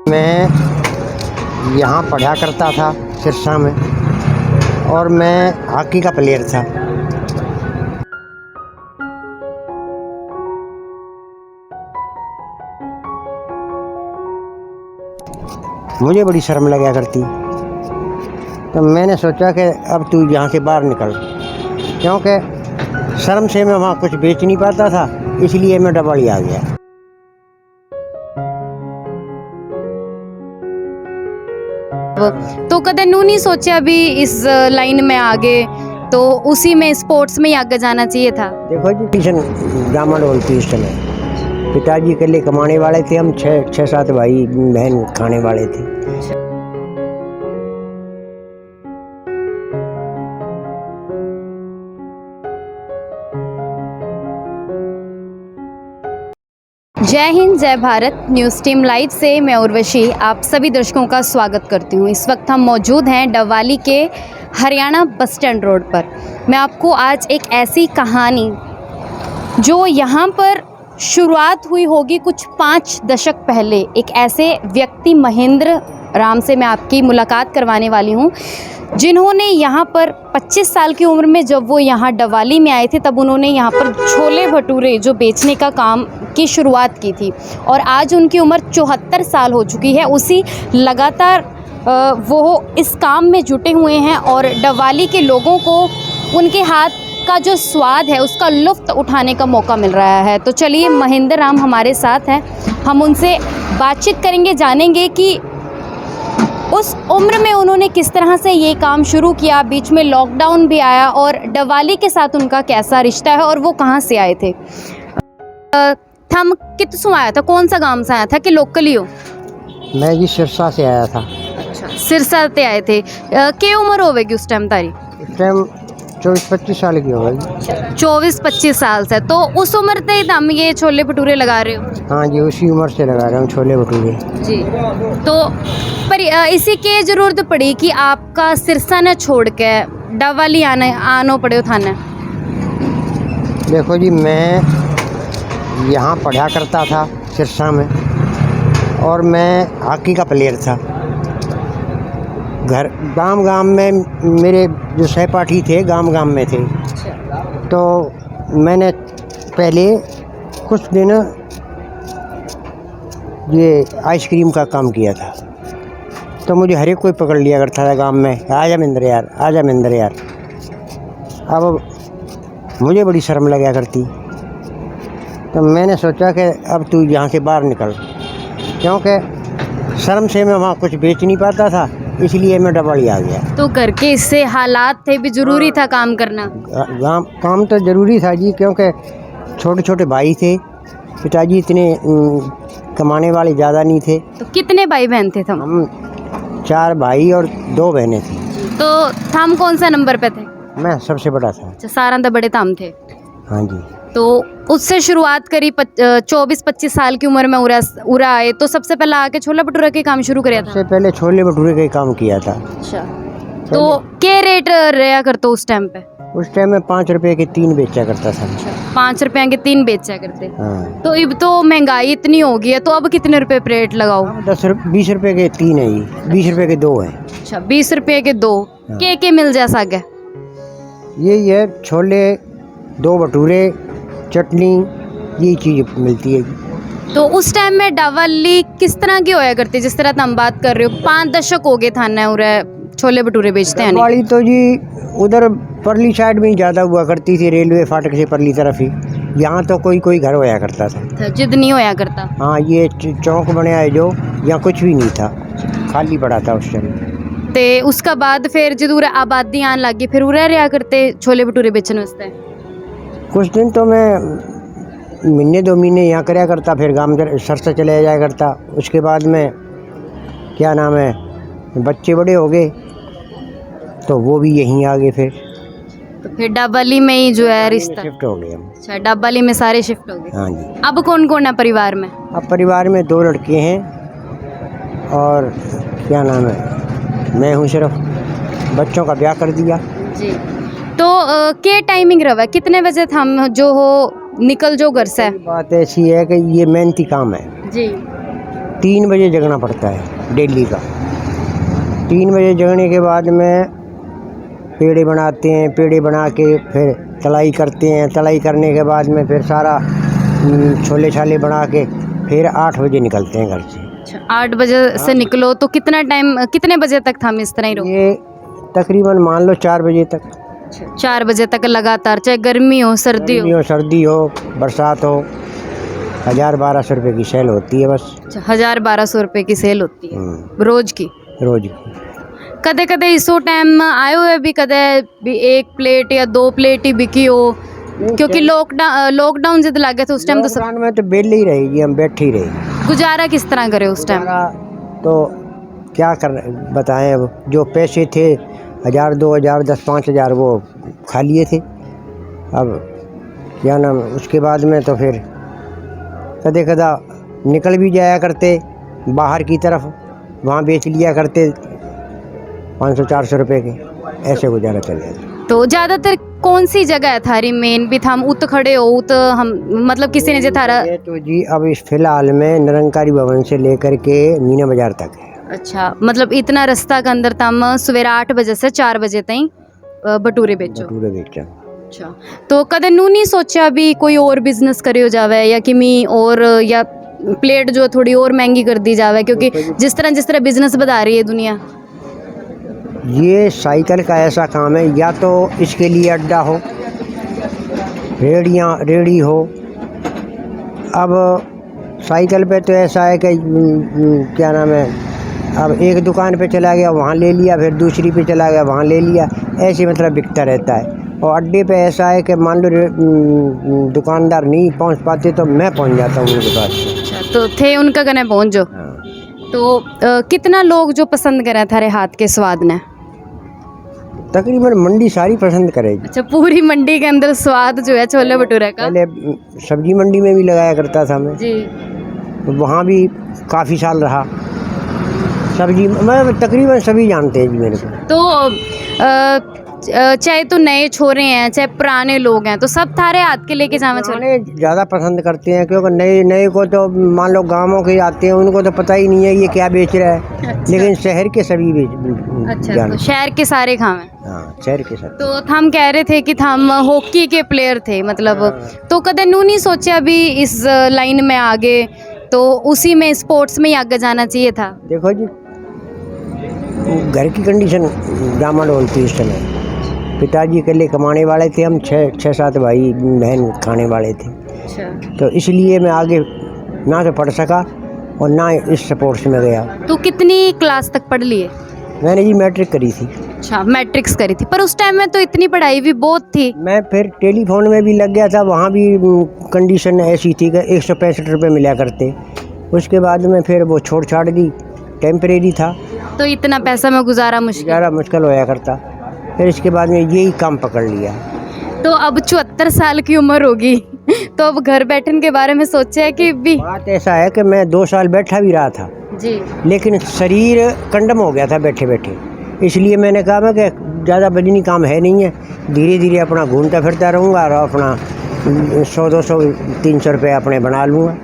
मैं यहाँ पढ़ा करता था सिरसा में, और मैं हॉकी का प्लेयर था। मुझे बड़ी शर्म लगा करती, तो मैंने सोचा कि अब तू यहाँ से बाहर निकल, क्योंकि शर्म से मैं वहाँ कुछ बेच नहीं पाता था, इसलिए मैं डबल आ गया। तो कदे नू नहीं सोचा भी इस लाइन में आगे, तो उसी में स्पोर्ट्स में ही आगे जाना चाहिए था। देखो जी, ट्यूशन ब्राह्मण बोलती इस समय, पिताजी के लिए कमाने वाले थे, हम छः सात भाई बहन खाने वाले थे। जय हिंद, जय भारत। न्यूज़ टीम लाइव से मैं उर्वशी आप सभी दर्शकों का स्वागत करती हूँ। इस वक्त हम मौजूद हैं डबवाली के हरियाणा बस स्टैंड रोड पर। मैं आपको आज एक ऐसी कहानी जो यहाँ पर शुरुआत हुई होगी कुछ 5 दशक पहले, एक ऐसे व्यक्ति महेंद्र राम से मैं आपकी मुलाकात करवाने वाली हूँ, जिन्होंने यहाँ पर 25 साल की उम्र में जब वो यहाँ डबवाली में आए थे, तब उन्होंने यहाँ पर छोले भटूरे जो बेचने का काम की शुरुआत की थी, और आज उनकी उम्र 74 साल हो चुकी है। उसी लगातार वो इस काम में जुटे हुए हैं और डबवाली के लोगों को उनके हाथ का जो स्वाद है उसका लुत्फ़ उठाने का मौका मिल रहा है। तो चलिए, महेंद्र राम हमारे साथ हैं, हम उनसे बातचीत करेंगे, जानेंगे कि उस उम्र में उन्होंने किस तरह से ये काम शुरू किया, बीच में लॉकडाउन भी आया, और डबवाली के साथ उनका कैसा रिश्ता है, और वो कहाँ से आए थे। थम कितसों आया था, कौन सा गांव से आया था कि लोकल ही हो? मैं जी सिरसा से आया था। अच्छा, सिरसा से आए थे। क्या उम्र होगी उस टाइम तारी? इस टाइम 24-25 साल की होगी। 24-25 साल से, तो उस उम्र से ही हम ये छोले भटूरे लगा रहे हो? हाँ जी, उसी उम्र से लगा रहा हूँ छोले भटूरे जी। तो पर इसी के जरूरत पड़ी कि आपका सिरसा न छोड़ के डबवाली आनो पड़े थाने? देखो जी, मैं यहाँ पढ़ा करता था सिरसा में, और मैं हॉकी का प्लेयर था। गांव में मेरे जो सहपाठी थे गांव में थे, तो मैंने पहले कुछ दिन ये आइसक्रीम का काम किया था, तो मुझे हर एक कोई पकड़ लिया करता था गांव में, आजा महेंद्र यार, आजा महेंद्र यार। अब मुझे बड़ी शर्म लगा करती, तो मैंने सोचा कि अब तू यहाँ से बाहर निकल, क्योंकि शर्म से मैं वहाँ कुछ बेच नहीं पाता था, इसलिए मैं डबल आ गया। तो घर के इससे हालात थे भी जरूरी था काम करना? काम तो ज़रूरी था जी, क्योंकि छोटे छोटे भाई थे, पिताजी इतने कमाने वाले ज़्यादा नहीं थे। तो कितने भाई बहन थे तुम? हम 4 भाई और 2 बहनें थी। तो थम कौन सा नंबर पे थे? मैं सबसे बड़ा था। अच्छा, सारा तो बड़े ताम थे। हाँ जी। तो उससे शुरुआत करी 24-25 साल की उम्र में उरा आए, तो सबसे पहले आके छोला भटूरा के काम शुरू करा था? सबसे पहले छोले भटूरे का ही काम किया था। अच्छा, तो क्या रेट रहा करते उस टाइम पे? उस टाइम में 5 रुपए के 3 बेचा करता था। 5 रुपए के 3 बेचा करते? हाँ। तो अब तो महंगाई इतनी हो गई है, तो अब कितने रुपए प्लेट लगाओ? 20 रुपए के 3 है, 20 रुपए के 2 हैं। अच्छा, 20 रुपए के 2। हाँ। के मिल जा सके? यही है, छोले, 2 भटूरे, चटनी, यही चीज़ मिलती है। तो उस टाइम में डबवाली किस तरह की होया करती, जिस तरह तुम बात कर रहे हो? 5 दशक हो गए थाने उरे छोले भटूरे बेचते हैं। डबवाली तो जी उधर परली साइड में ज़्यादा हुआ करती थी, रेलवे फाटक से परली तरफ ही। यहाँ तो कोई घर होया करता था, जिद नहीं होया करता। हाँ, ये चौक बने है जो, यहाँ कुछ भी नहीं था, खाली पड़ा था उस टाइम। ते उसका बाद फिर जब उरे आबादी आने लगी, फिर उरे रहा करते छोले भटूरे बेचने वास्ते? कुछ दिन तो मैं महीने 2 महीने यहाँ कराया करता, फिर गाँव सरसा चले जाया करता। उसके बाद में क्या नाम है, बच्चे बड़े हो गए, तो वो भी यहीं आ गए। फिर डबवाली में ही जो है रिश्ता शिफ्ट हो गए हम। अच्छा, डबवाली में सारे शिफ्ट हो गए। हाँ जी। अब कौन कौन है परिवार में? अब परिवार में 2 लड़के हैं, और क्या नाम है, मैं हूँ सिर्फ। बच्चों का ब्याह कर दिया जी। तो क्या टाइमिंग रहा, कितने बजे हम जो हो निकल जो घर से? बात ऐसी है कि ये मेहनती काम है जी। 3 बजे जगना पड़ता है डेली का। 3 बजे जगने के बाद में पेड़े बनाते हैं, पेड़े बना के फिर तलाई करते हैं। तलाई करने के बाद में फिर सारा छोले छाले बना के फिर 8 बजे निकलते हैं घर से। अच्छा, 8 बजे से निकलो तो कितना टाइम, कितने बजे तक हम इस तरह ही रहो? ये तकरीबन मान लो 4 बजे तक। 4 बजे तक लगातार, चाहे गर्मी हो सर्दी हो? सर्दी हो बरसात हो, 1000-1200 रुपये की सेल होती है बस। 1000-1200 रुपये की सेल होती है रोज की? रोज की। कदे कदे इसो टाइम आयो है भी, कदे भी 1 प्लेट या 2 प्लेट ही बिकी हो? क्योंकि लॉकडाउन जब लगे थे उस टाइम तो सब लॉकडाउन में तो बेले ही रहेगी, हम बैठे ही रहे। गुजारा किस तरह करे उस टाइम? तो क्या कर बताएं, अब जो पैसे थे 1000, 2000, 10, 5000 वो खा लिए थे। अब क्या नाम, उसके बाद में तो फिर कदे कदा निकल भी जाया करते बाहर की तरफ, वहाँ बेच लिया करते 500-400 रुपये के, ऐसे गुजारा चल जाता। तो ज़्यादातर कौन सी जगह है थारी मेन भी, हम उत खड़े हो उत हम, मतलब किसी ने जो थारा? ये तो जी अब इस फिलहाल में निरंकारी भवन से लेकर के मीना बाजार तक है। अच्छा, मतलब इतना रास्ता के अंदर तम सवेरा 8 बजे से 4 बजे तक भटूरे बेचो? भटूरे बेचो। अच्छा, तो कदे नू नहीं सोचा भी कोई और बिजनेस करे हो जावे, या किमी और, या प्लेट जो थोड़ी और महंगी कर दी जावे, क्योंकि जिस तरह बिजनेस बढ़ा रही है दुनिया? ये साइकिल का ऐसा काम है, या तो इसके लिए अड्डा हो, रेड़ी हो। अब साइकिल पे तो ऐसा है कि क्या नाम है, अब एक दुकान पे चला गया वहाँ ले लिया, फिर दूसरी पे चला गया वहाँ ले लिया, ऐसे मतलब बिकता रहता है। और अड्डे पे ऐसा है कि मान लो दुकानदार नहीं पहुँच पाते तो मैं पहुँच जाता हूँ उनके पास। अच्छा, तो थे उनका गने पहुँच जो। तो कितना लोग जो पसंद करें थारे हाथ के स्वाद ने? तकरीबन मंडी सारी पसंद करेगी। अच्छा, पूरी मंडी के अंदर स्वाद जो है छोले भटूरे का? पहले सब्जी मंडी में भी लगाया करता था मैं जी। तो वहाँ भी काफ़ी साल रहा। सब्जी मैं तकरीबन सभी जानते हैं जी मेरे को। तो चाहे तो नए छोरे हैं चाहे पुराने लोग हैं, तो सब थारे हाथ के लेके जाना छोले ज़्यादा पसंद करते हैं, क्योंकि नए को तो मान लो गाँवों के आते हैं, उनको तो पता ही नहीं है ये क्या बेच रहा है। अच्छा। लेकिन शहर के सभी अच्छा, तो शहर के सारे खावे? हाँ, शहर के साथ। तो हम कह रहे थे कि हम हॉकी के प्लेयर थे मतलब, तो कदे नू नहीं सोचा अभी इस लाइन में आगे, तो उसी में स्पोर्ट्स में ही आगे जाना चाहिए था? देखो जी, घर की कंडीशन डामाडोल थी उस समय। पिताजी अकेले कमाने वाले थे, हम 6-7 भाई बहन खाने वाले थे। अच्छा। तो इसलिए मैं आगे ना तो पढ़ सका और ना इस स्पोर्ट्स में गया। तो कितनी क्लास तक पढ़ लिए? मैंने जी मैट्रिक करी थी। अच्छा, मैट्रिक्स करी थी, पर उस टाइम में तो इतनी पढ़ाई भी बहुत थी। मैं फिर टेलीफोन में भी लग गया था, वहाँ भी कंडीशन ऐसी थी कि 165 रुपये मिला करते। उसके बाद में फिर वो छोड़ छाड़ दी, टेम्परेरी था, तो इतना पैसा में गुजारा मुश्किल होया करता। फिर इसके बाद में यही काम पकड़ लिया। तो अब 74 साल की उम्र होगी तो अब घर बैठने के बारे में सोचा है कि भी? बात ऐसा है कि मैं 2 साल बैठा भी रहा था जी, लेकिन शरीर कंडम हो गया था बैठे बैठे। इसलिए मैंने कहा कि ज़्यादा वजनी काम है नहीं है, धीरे धीरे अपना घूमता फिरता रहूँगा और अपना 100-200 300 रुपये अपने बना लूँगा।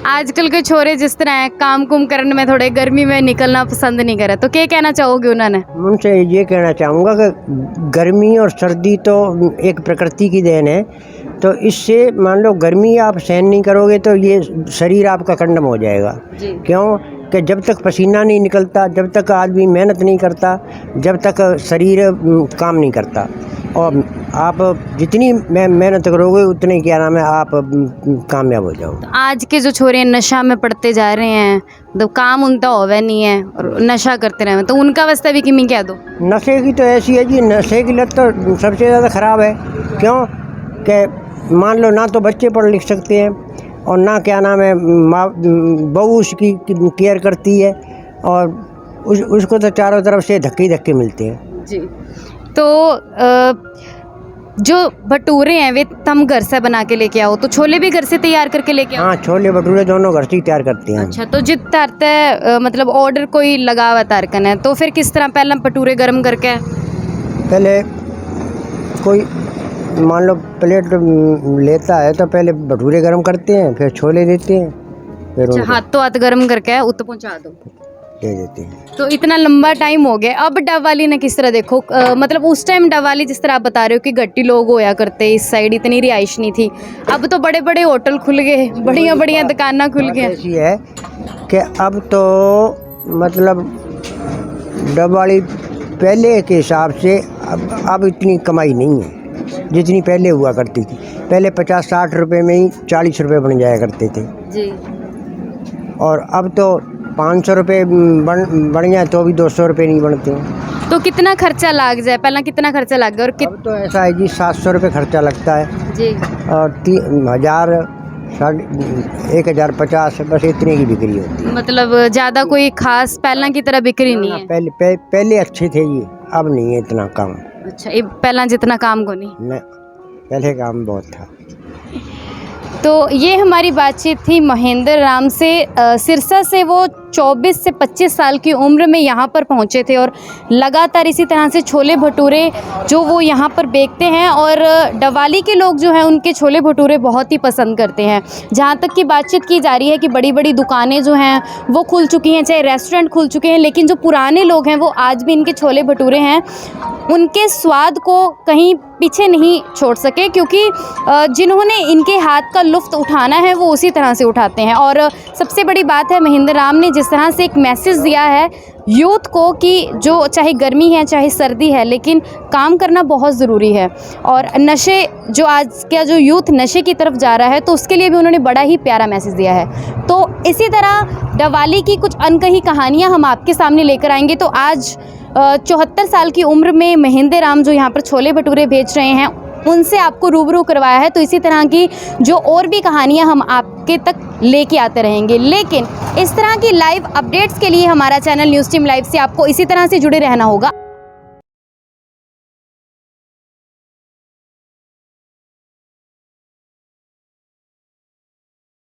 आजकल के छोरे जिस तरह है, काम कुम करने में थोड़े गर्मी में निकलना पसंद नहीं करे, तो क्या कहना चाहोगे उन्होंने? उनसे ये कहना चाहूँगा कि गर्मी और सर्दी तो एक प्रकृति की देन है, तो इससे मान लो गर्मी आप सहन नहीं करोगे तो ये शरीर आपका कंडम हो जाएगा। क्यों कि जब तक पसीना नहीं निकलता, जब तक आदमी मेहनत नहीं करता, जब तक शरीर काम नहीं करता, और आप जितनी मेहनत करोगे उतने क्या नाम है आप कामयाब हो जाओगे। तो आज के जो छोरे नशा में पड़ते जा रहे हैं, तो काम उनका होवे नहीं है और नशा करते रहे, तो उनका वास्ते भी किमी क्या दो? नशे की तो ऐसी है जी, नशे की लत तो सबसे ज़्यादा ख़राब है। क्यों कि मान लो ना तो बच्चे पढ़ लिख सकते हैं और ना क्या नाम है माँ बहू उसकी केयर करती है, और उसको तो चारों तरफ से धक्के मिलते हैं जी। तो जो भटूरे हैं वे तुम घर से बना के लेके आओ, तो छोले भी घर से तैयार करके लेके आओ? हाँ, छोले भटूरे दोनों घर से ही तैयार करते हैं। अच्छा, तो जित तारते मतलब ऑर्डर कोई लगा हुआ तारकन है, तो फिर किस तरह पहले भटूरे गर्म करके? पहले कोई मान लो प्लेट लेता है तो पहले भटूरे गर्म करते हैं, फिर छोले देते हैं, फिर अच्छा, उनको हाथों हाथ गर्म करके उत पहुंचा दो। दे देते हैं। तो इतना लंबा टाइम हो गया, अब डबवाली ने किस तरह देखो मतलब उस टाइम डबवाली जिस तरह आप बता रहे हो कि गट्टी लोग होया करते, इस साइड इतनी रिहाइश नहीं थी, अब तो बड़े बड़े होटल खुल गए, बढ़िया बढ़िया दुकाना खुल बात गया। ऐसी है कि अब तो मतलब डबवाली पहले के हिसाब से अब इतनी कमाई नहीं है जितनी पहले हुआ करती थी। पहले 50-60 रुपए में ही 40 रुपए बन जाया करते थे, जी। और अब तो 500 रुपये बढ़ जाए तो भी 200 रुपये नहीं बनते हैं। तो कितना खर्चा लग जाए, पहला कितना खर्चा लग गया और अब तो ऐसा है जी 700 रुपये खर्चा लगता है, जी। और 1050 बस इतने की बिक्री होती है। मतलब ज़्यादा कोई खास पहला की तरह बिक्री नहीं है। पहले अच्छे थे ये, अब नहीं है इतना काम। अच्छा, ये पहला जितना काम को नहीं। न पहले काम बहुत था। तो ये हमारी बातचीत थी महेंद्र राम से। सिरसा से वो 24 से 25 साल की उम्र में यहाँ पर पहुँचे थे और लगातार इसी तरह से छोले भटूरे जो वो यहाँ पर बेचते हैं, और डवाली के लोग जो हैं उनके छोले भटूरे बहुत ही पसंद करते हैं। जहाँ तक की बातचीत की जा रही है कि बड़ी बड़ी दुकानें जो हैं वो खुल चुकी हैं, चाहे रेस्टोरेंट खुल चुके हैं, लेकिन जो पुराने लोग हैं वो आज भी इनके छोले भटूरे हैं उनके स्वाद को कहीं पीछे नहीं छोड़ सके, क्योंकि जिन्होंने इनके हाथ का लुफ्त उठाना है वो उसी तरह से उठाते हैं। और सबसे बड़ी बात है, महेंद्र राम ने जिस तरह से एक मैसेज दिया है यूथ को कि जो चाहे गर्मी है चाहे सर्दी है, लेकिन काम करना बहुत ज़रूरी है, और नशे जो आज का जो यूथ नशे की तरफ जा रहा है तो उसके लिए भी उन्होंने बड़ा ही प्यारा मैसेज दिया है। तो इसी तरह डवाली की कुछ अनकही कहानियाँ हम आपके सामने लेकर आएंगे। तो आज 74 साल की उम्र में महेंद्र राम जो यहाँ पर छोले भटूरे बेच रहे हैं उनसे आपको रूबरू करवाया है। तो इसी तरह की जो और भी कहानियाँ हम आपके तक लेके आते रहेंगे, लेकिन इस तरह की लाइव अपडेट्स के लिए हमारा चैनल न्यूज़ टीम लाइव से आपको इसी तरह से जुड़े रहना होगा।